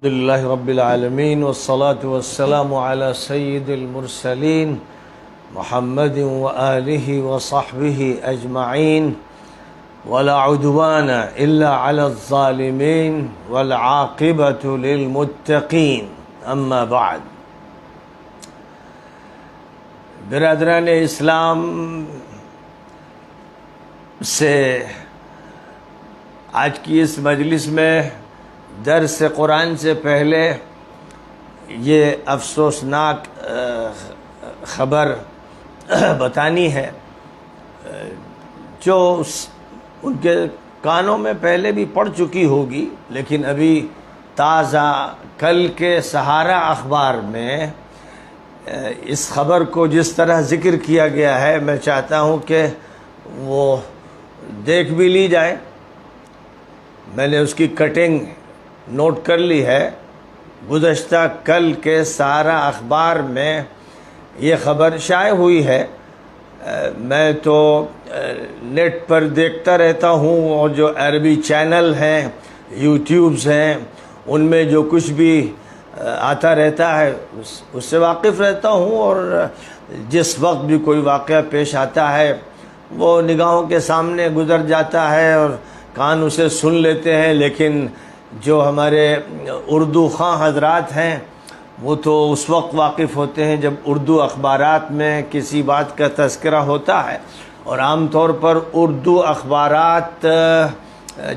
الحمد لله رب العالمين والصلاة والسلام على سيد المرسلين محمد وآله وصحبه أجمعين ولا عدوان إلا على الظالمين والعاقبة للمتقين أما بعد. برادران اسلام سے آج کی اس مجلس میں درس قرآن سے پہلے یہ افسوسناک خبر بتانی ہے جو ان کے کانوں میں پہلے بھی پڑ چکی ہوگی، لیکن ابھی تازہ کل کے سہارا اخبار میں اس خبر کو جس طرح ذکر کیا گیا ہے، میں چاہتا ہوں کہ وہ دیکھ بھی لی جائے. میں نے اس کی کٹنگ نوٹ کر لی ہے. گزشتہ کل کے سہارا اخبار میں یہ خبر شائع ہوئی ہے. میں تو نیٹ پر دیکھتا رہتا ہوں، اور جو عربی چینل ہیں، یوٹیوبز ہیں، ان میں جو کچھ بھی آتا رہتا ہے اس سے واقف رہتا ہوں، اور جس وقت بھی کوئی واقعہ پیش آتا ہے وہ نگاہوں کے سامنے گزر جاتا ہے اور کان اسے سن لیتے ہیں. لیکن جو ہمارے اردو خواں حضرات ہیں وہ تو اس وقت واقف ہوتے ہیں جب اردو اخبارات میں کسی بات کا تذکرہ ہوتا ہے. اور عام طور پر اردو اخبارات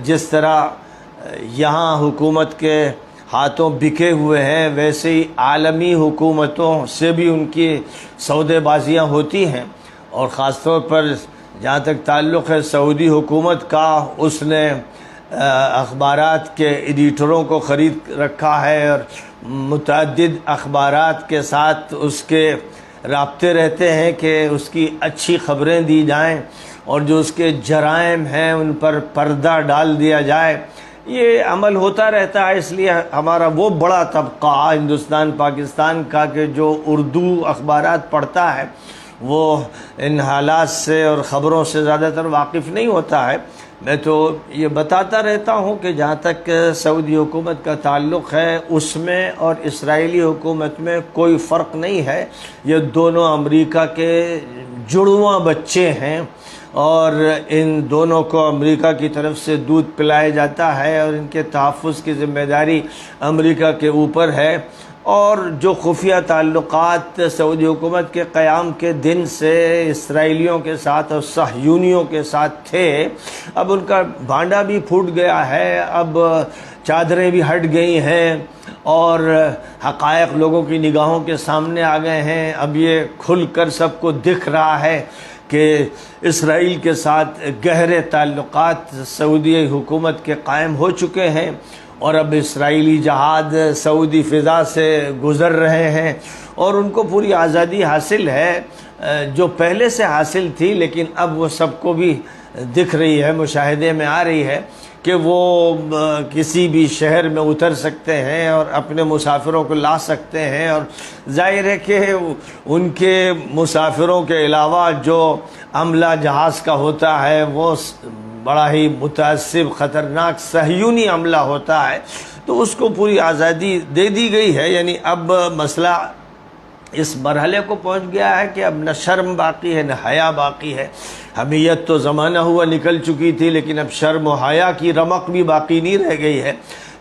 جس طرح یہاں حکومت کے ہاتھوں بکے ہوئے ہیں، ویسے ہی عالمی حکومتوں سے بھی ان کی سودے بازیاں ہوتی ہیں. اور خاص طور پر جہاں تک تعلق ہے سعودی حکومت کا، اس نے اخبارات کے ایڈیٹروں کو خرید رکھا ہے اور متعدد اخبارات کے ساتھ اس کے رابطے رہتے ہیں کہ اس کی اچھی خبریں دی جائیں اور جو اس کے جرائم ہیں ان پر پردہ ڈال دیا جائے. یہ عمل ہوتا رہتا ہے. اس لیے ہمارا وہ بڑا طبقہ ہندوستان پاکستان کا کہ جو اردو اخبارات پڑھتا ہے وہ ان حالات سے اور خبروں سے زیادہ تر واقف نہیں ہوتا ہے. میں تو یہ بتاتا رہتا ہوں کہ جہاں تک سعودی حکومت کا تعلق ہے اس میں اور اسرائیلی حکومت میں کوئی فرق نہیں ہے. یہ دونوں امریکہ کے جڑواں بچے ہیں اور ان دونوں کو امریکہ کی طرف سے دودھ پلایا جاتا ہے اور ان کے تحفظ کی ذمہ داری امریکہ کے اوپر ہے. اور جو خفیہ تعلقات سعودی حکومت کے قیام کے دن سے اسرائیلیوں کے ساتھ اور صہیونیوں کے ساتھ تھے، اب ان کا بھانڈا بھی پھوٹ گیا ہے. اب چادریں بھی ہٹ گئی ہیں اور حقائق لوگوں کی نگاہوں کے سامنے آ گئے ہیں. اب یہ کھل کر سب کو دکھ رہا ہے کہ اسرائیل کے ساتھ گہرے تعلقات سعودی حکومت کے قائم ہو چکے ہیں، اور اب اسرائیلی جہاد سعودی فضا سے گزر رہے ہیں اور ان کو پوری آزادی حاصل ہے جو پہلے سے حاصل تھی. لیکن اب وہ سب کو بھی دکھ رہی ہے، مشاہدے میں آ رہی ہے کہ وہ کسی بھی شہر میں اتر سکتے ہیں اور اپنے مسافروں کو لا سکتے ہیں. اور ظاہر ہے کہ ان کے مسافروں کے علاوہ جو عملہ جہاز کا ہوتا ہے وہ بڑا ہی متعصب خطرناک صہیونی عملہ ہوتا ہے، تو اس کو پوری آزادی دے دی گئی ہے. یعنی اب مسئلہ اس مرحلے کو پہنچ گیا ہے کہ اب نہ شرم باقی ہے نہ حیا باقی ہے. حمیت تو زمانہ ہوا نکل چکی تھی، لیکن اب شرم و حیا کی رمق بھی باقی نہیں رہ گئی ہے.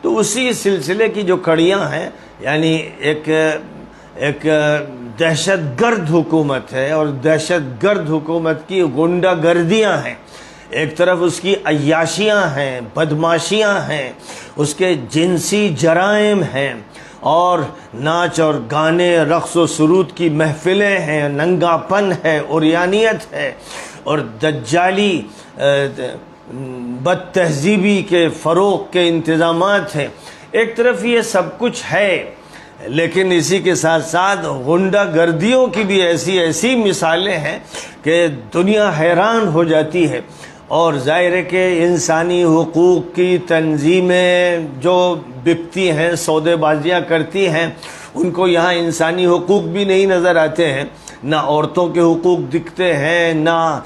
تو اسی سلسلے کی جو کڑیاں ہیں، یعنی ایک دہشت گرد حکومت ہے اور دہشت گرد حکومت کی غنڈہ گردیاں ہیں. ایک طرف اس کی عیاشیاں ہیں، بدماشیاں ہیں، اس کے جنسی جرائم ہیں، اور ناچ اور گانے، رقص و سرود کی محفلیں ہیں، ننگا پن ہے، عریانیت ہے، اور دجالی بد تہذیبی کے فروغ کے انتظامات ہیں. ایک طرف یہ سب کچھ ہے، لیکن اسی کے ساتھ ساتھ غنڈہ گردیوں کی بھی ایسی مثالیں ہیں کہ دنیا حیران ہو جاتی ہے. اور ظاہر ہے کہ انسانی حقوق کی تنظیمیں جو بکتی ہیں، سودے بازیاں کرتی ہیں، ان کو یہاں انسانی حقوق بھی نہیں نظر آتے ہیں. نہ عورتوں کے حقوق دکھتے ہیں، نہ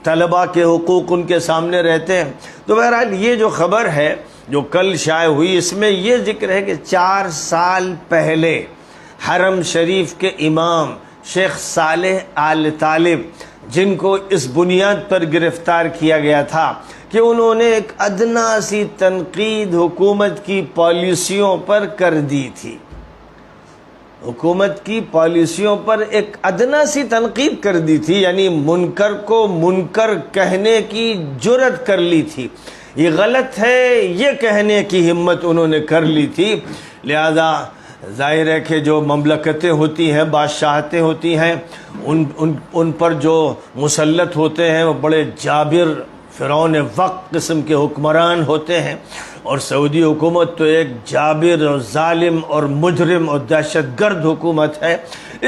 طلباء کے حقوق ان کے سامنے رہتے ہیں. تو بہرحال یہ جو خبر ہے جو کل شائع ہوئی، اس میں یہ ذکر ہے کہ 4 سال پہلے حرم شریف کے امام شیخ صالح آل طالب، جن کو اس بنیاد پر گرفتار کیا گیا تھا کہ انہوں نے ایک ادنا سی تنقید حکومت کی پالیسیوں پر کر دی تھی، حکومت کی پالیسیوں پر ایک ادنا سی تنقید کر دی تھی، یعنی منکر کو منکر کہنے کی جرت کر لی تھی، یہ غلط ہے یہ کہنے کی ہمت انہوں نے کر لی تھی۔ لہذا ظاہر ہے کہ جو مملکتیں ہوتی ہیں، بادشاہتیں ہوتی ہیں، ان پر جو مسلط ہوتے ہیں وہ بڑے جابر فرعون وقت قسم کے حکمران ہوتے ہیں، اور سعودی حکومت تو ایک جابر اور ظالم اور مجرم اور دہشت گرد حکومت ہے۔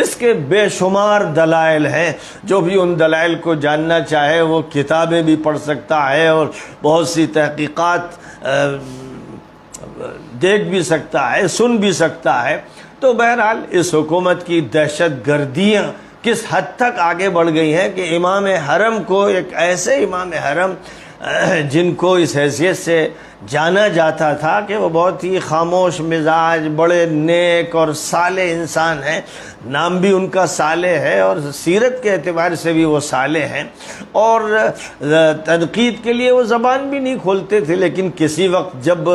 اس کے بے شمار دلائل ہیں، جو بھی ان دلائل کو جاننا چاہے وہ کتابیں بھی پڑھ سکتا ہے اور بہت سی تحقیقات دیکھ بھی سکتا ہے، سن بھی سکتا ہے۔ تو بہرحال اس حکومت کی دہشت گردیاں کس حد تک آگے بڑھ گئی ہیں کہ امام حرم کو، ایک ایسے امام حرم جن کو اس حیثیت سے جانا جاتا تھا کہ وہ بہت ہی خاموش مزاج، بڑے نیک اور صالح انسان ہیں، نام بھی ان کا صالح ہے اور سیرت کے اعتبار سے بھی وہ صالح ہیں، اور تنقید کے لیے وہ زبان بھی نہیں کھولتے تھے، لیکن کسی وقت جب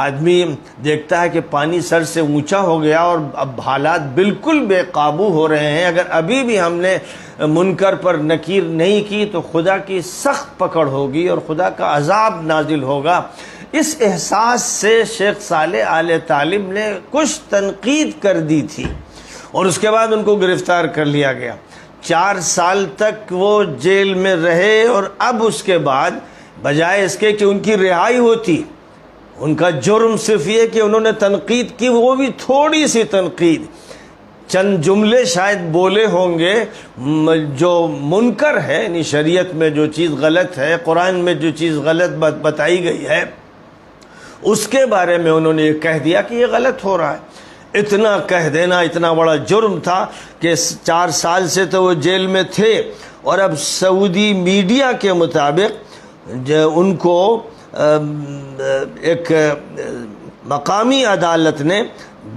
آدمی دیکھتا ہے کہ پانی سر سے اونچا ہو گیا اور اب حالات بالکل بے قابو ہو رہے ہیں، اگر ابھی بھی ہم نے منکر پر نکیر نہیں کی تو خدا کی سخت پکڑ ہوگی اور خدا کا عذاب نازل ہوگا، اس احساس سے شیخ صالح آل طالب نے کچھ تنقید کر دی تھی اور اس کے بعد ان کو گرفتار کر لیا گیا۔ 4 سال تک وہ جیل میں رہے، اور اب اس کے بعد بجائے اس کے کہ ان کی رہائی ہوتی، ان کا جرم صرف یہ کہ انہوں نے تنقید کی، وہ بھی تھوڑی سی تنقید، چند جملے شاید بولے ہوں گے، جو منکر ہے، یعنی شریعت میں جو چیز غلط ہے، قرآن میں جو چیز غلط بتائی گئی ہے، اس کے بارے میں انہوں نے یہ کہہ دیا کہ یہ غلط ہو رہا ہے۔ اتنا کہہ دینا اتنا بڑا جرم تھا کہ 4 سال سے تو وہ جیل میں تھے، اور اب سعودی میڈیا کے مطابق ان کو ایک مقامی عدالت نے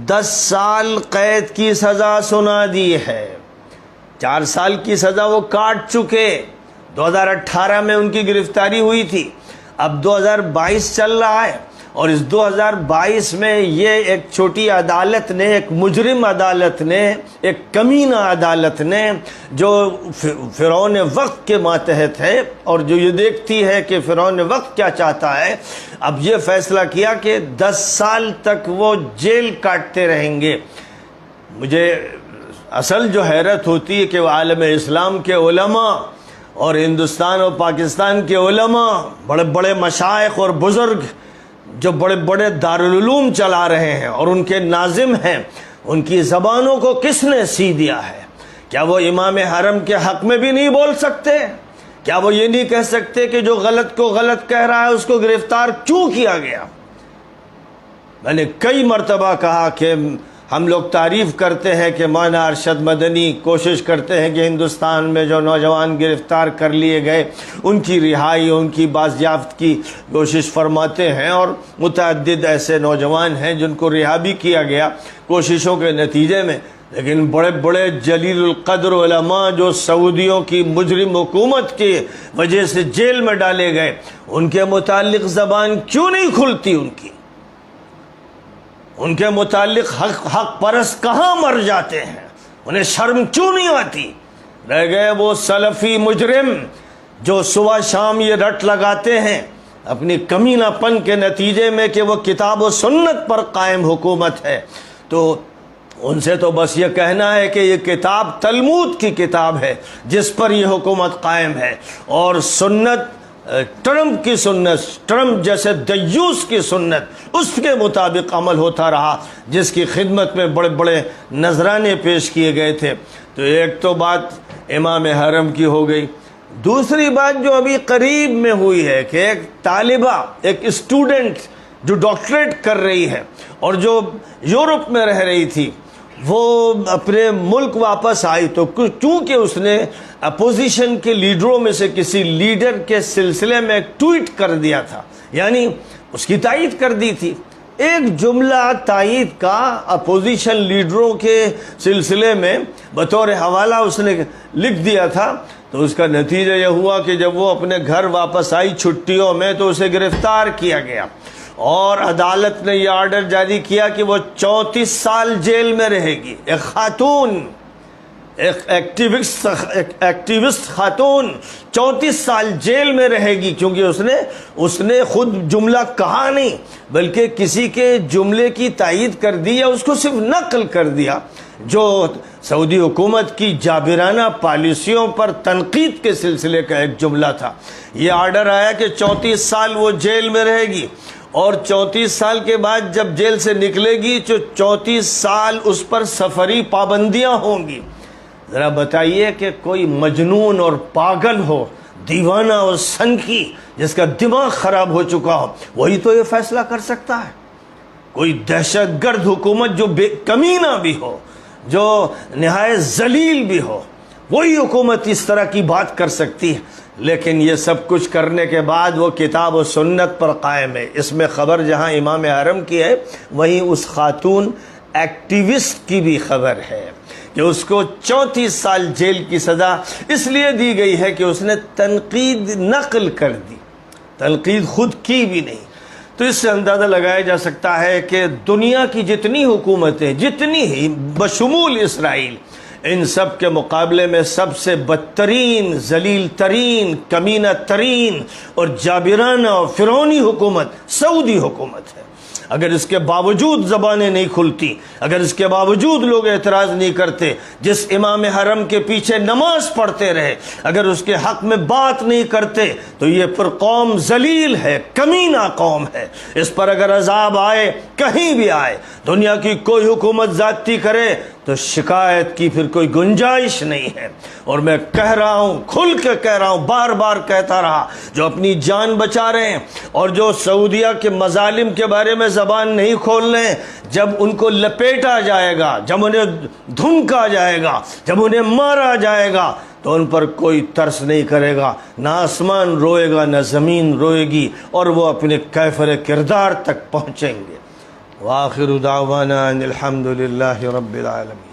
10 سال قید کی سزا سنا دی ہے۔ 4 سال کی سزا وہ کاٹ چکے، 2018 میں ان کی گرفتاری ہوئی تھی، اب 2022 چل رہا ہے، اور اس 2022 میں یہ ایک چھوٹی عدالت نے، ایک مجرم عدالت نے، ایک کمینہ عدالت نے، جو فرعون وقت کے ماتحت ہے اور جو یہ دیکھتی ہے کہ فرعون وقت کیا چاہتا ہے، اب یہ فیصلہ کیا کہ 10 سال تک وہ جیل کاٹتے رہیں گے۔ مجھے اصل جو حیرت ہوتی ہے کہ وہ عالم اسلام کے علماء اور ہندوستان اور پاکستان کے علماء، بڑے بڑے مشائخ اور بزرگ جو بڑے بڑے دارالعلوم چلا رہے ہیں اور ان کے ناظم ہیں، ان کی زبانوں کو کس نے سی دیا ہے؟ کیا وہ امام حرم کے حق میں بھی نہیں بول سکتے؟ کیا وہ یہ نہیں کہہ سکتے کہ جو غلط کو غلط کہہ رہا ہے اس کو گرفتار کیوں کیا گیا؟ میں نے کئی مرتبہ کہا کہ ہم لوگ تعریف کرتے ہیں کہ مولانا ارشد مدنی کوشش کرتے ہیں کہ ہندوستان میں جو نوجوان گرفتار کر لیے گئے ان کی رہائی، ان کی بازیافت کی کوشش فرماتے ہیں، اور متعدد ایسے نوجوان ہیں جن کو رہا بھی کیا گیا کوششوں کے نتیجے میں، لیکن بڑے بڑے جلیل القدر علماء جو سعودیوں کی مجرم حکومت کی وجہ سے جیل میں ڈالے گئے، ان کے متعلق زبان کیوں نہیں کھلتی؟ ان کے متعلق حق پرست کہاں مر جاتے ہیں؟ انہیں شرم کیوں نہیں آتی؟ رہ گئے وہ سلفی مجرم جو صبح شام یہ رٹ لگاتے ہیں اپنی کمینہ پن کے نتیجے میں کہ وہ کتاب و سنت پر قائم حکومت ہے، تو ان سے تو بس یہ کہنا ہے کہ یہ کتاب تلمود کی کتاب ہے جس پر یہ حکومت قائم ہے، اور سنت ٹرمپ کی سنت، ٹرمپ جیسے دیوس کی سنت، اس کے مطابق عمل ہوتا رہا جس کی خدمت میں بڑے بڑے نذرانے پیش کیے گئے تھے۔ تو ایک تو بات امام حرم کی ہو گئی، دوسری بات جو ابھی قریب میں ہوئی ہے کہ ایک طالبہ، ایک اسٹوڈنٹ جو ڈاکٹریٹ کر رہی ہے اور جو یورپ میں رہ رہی تھی، وہ اپنے ملک واپس آئی، تو چونکہ اس نے اپوزیشن کے لیڈروں میں سے کسی لیڈر کے سلسلے میں ایک ٹویٹ کر دیا تھا، یعنی اس کی تائید کر دی تھی۔ ایک جملہ تائید کا اپوزیشن لیڈروں کے سلسلے میں بطور حوالہ اس نے لکھ دیا تھا، تو اس کا نتیجہ یہ ہوا کہ جب وہ اپنے گھر واپس آئی چھٹیوں میں تو اسے گرفتار کیا گیا، اور عدالت نے یہ آرڈر جاری کیا کہ وہ 34 سال جیل میں رہے گی۔ ایک خاتون، ایک ایکٹیوسٹ خاتون 34 سال جیل میں رہے گی، کیونکہ اس نے خود جملہ کہا نہیں بلکہ کسی کے جملے کی تائید کر دی یا اس کو صرف نقل کر دیا، جو سعودی حکومت کی جابرانہ پالیسیوں پر تنقید کے سلسلے کا ایک جملہ تھا۔ یہ آرڈر آیا کہ 34 سال وہ جیل میں رہے گی، اور 34 سال کے بعد جب جیل سے نکلے گی تو 34 سال اس پر سفری پابندیاں ہوں گی۔ ذرا بتائیے کہ کوئی مجنون اور پاگل ہو، دیوانہ اور سنکی، جس کا دماغ خراب ہو چکا ہو، وہی تو یہ فیصلہ کر سکتا ہے۔ کوئی دہشت گرد حکومت جو بے کمینہ بھی ہو، جو نہایت ذلیل بھی ہو، وہی حکومت اس طرح کی بات کر سکتی ہے۔ لیکن یہ سب کچھ کرنے کے بعد وہ کتاب و سنت پر قائم ہے۔ اس میں خبر جہاں امام حرم کی ہے، وہیں اس خاتون ایکٹیوسٹ کی بھی خبر ہے کہ اس کو 34 سال جیل کی سزا اس لیے دی گئی ہے کہ اس نے تنقید نقل کر دی، تنقید خود کی بھی نہیں۔ تو اس سے اندازہ لگایا جا سکتا ہے کہ دنیا کی جتنی حکومتیں، جتنی ہی بشمول اسرائیل، ان سب کے مقابلے میں سب سے بدترین، ذلیل ترین، کمینہ ترین اور جابرانہ اور فرعونی حکومت سعودی حکومت ہے۔ اگر اس کے باوجود زبانیں نہیں کھلتی، اگر اس کے باوجود لوگ اعتراض نہیں کرتے، جس امام حرم کے پیچھے نماز پڑھتے رہے، اگر اس کے حق میں بات نہیں کرتے، تو یہ پھر قوم ذلیل ہے، کمینہ قوم ہے۔ اس پر اگر عذاب آئے، کہیں بھی آئے، دنیا کی کوئی حکومت زیادتی کرے تو شکایت کی پھر کوئی گنجائش نہیں ہے۔ اور میں کہہ رہا ہوں، کھل کے کہہ رہا ہوں، بار بار کہتا رہا، جو اپنی جان بچا رہے ہیں اور جو سعودیہ کے مظالم کے بارے میں زبان نہیں کھول رہے ہیں، جب ان کو لپیٹا جائے گا، جب انہیں دھنکا جائے گا، جب انہیں مارا جائے گا، تو ان پر کوئی ترس نہیں کرے گا، نہ آسمان روئے گا، نہ زمین روئے گی، اور وہ اپنے کیفر کردار تک پہنچیں گے۔ وآخر دعوانا ان الحمد للہ رب العالمین۔